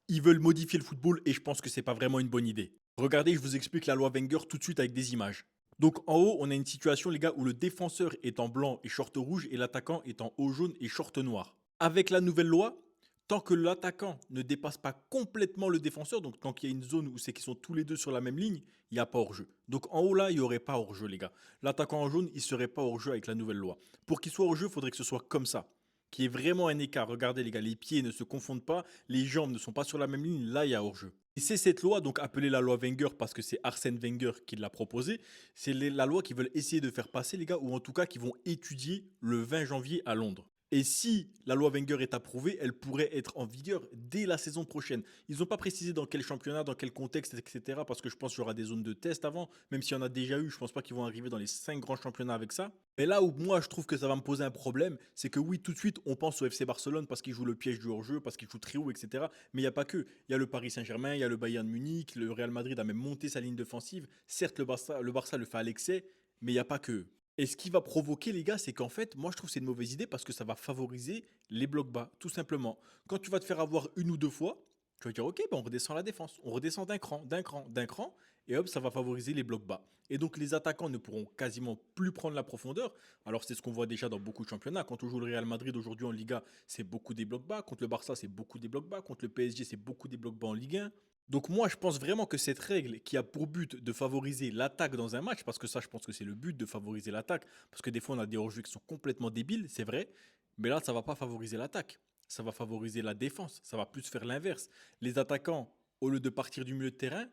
Ils veulent modifier le football et je pense que c'est pas vraiment une bonne idée. Regardez, je vous explique la loi Wenger tout de suite avec des images. Donc en haut, on a une situation, les gars, où le défenseur est en blanc et short rouge et l'attaquant est en haut jaune et short noir. Avec la nouvelle loi, tant que l'attaquant ne dépasse pas complètement le défenseur, donc tant qu'il y a une zone où c'est qu'ils sont tous les deux sur la même ligne, il n'y a pas hors-jeu. Donc en haut là, il n'y aurait pas hors-jeu, les gars. L'attaquant en jaune, il ne serait pas hors-jeu avec la nouvelle loi. Pour qu'il soit hors-jeu, il faudrait que ce soit comme ça. Qu'il y ait vraiment un écart. Regardez, les gars, les pieds ne se confondent pas, les jambes ne sont pas sur la même ligne, là, il y a hors-jeu. Et c'est cette loi, donc appelée la loi Wenger parce que c'est Arsène Wenger qui l'a proposée, c'est la loi qu'ils veulent essayer de faire passer, les gars, ou en tout cas qui vont étudier le 20 janvier à Londres. Et si la loi Wenger est approuvée, elle pourrait être en vigueur dès la saison prochaine. Ils n'ont pas précisé dans quel championnat, dans quel contexte, etc. Parce que je pense qu'il y aura des zones de test avant. Même s'il y en a déjà eu, je pense pas qu'ils vont arriver dans les 5 grands championnats avec ça. Mais là où moi je trouve que ça va me poser un problème, c'est que oui, tout de suite, on pense au FC Barcelone parce qu'il joue le piège du hors-jeu, parce qu'il joue très haut, etc. Mais il n'y a pas que. Il y a le Paris Saint-Germain, il y a le Bayern Munich, le Real Madrid a même monté sa ligne défensive. Certes, le Barça le fait à l'excès, mais il n'y a pas que. Et ce qui va provoquer, les gars, c'est qu'en fait, moi, je trouve que c'est une mauvaise idée parce que ça va favoriser les blocs bas, tout simplement. Quand tu vas te faire avoir une ou deux fois, tu vas dire, ok, ben on redescend la défense. On redescend d'un cran, d'un cran, d'un cran, et hop, ça va favoriser les blocs bas. Et donc, les attaquants ne pourront quasiment plus prendre la profondeur. Alors, c'est ce qu'on voit déjà dans beaucoup de championnats. Quand on joue le Real Madrid aujourd'hui en Liga, c'est beaucoup des blocs bas. Contre le Barça, c'est beaucoup des blocs bas. Contre le PSG, c'est beaucoup des blocs bas en Ligue 1. Donc moi, je pense vraiment que cette règle qui a pour but de favoriser l'attaque dans un match, parce que ça, je pense que c'est le but de favoriser l'attaque, parce que des fois, on a des hors-jeux qui sont complètement débiles, c'est vrai, mais là, ça va pas favoriser l'attaque, ça va favoriser la défense, ça va plus faire l'inverse. Les attaquants, au lieu de partir du milieu de terrain,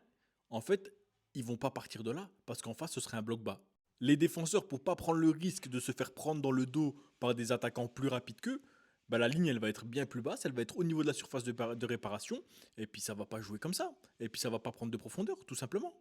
en fait, ils vont pas partir de là, parce qu'en face, ce serait un bloc bas. Les défenseurs, pour pas prendre le risque de se faire prendre dans le dos par des attaquants plus rapides qu'eux, bah, la ligne, elle va être bien plus basse, elle va être au niveau de la surface de réparation, et puis ça va pas jouer comme ça. Et puis ça va pas prendre de profondeur, tout simplement.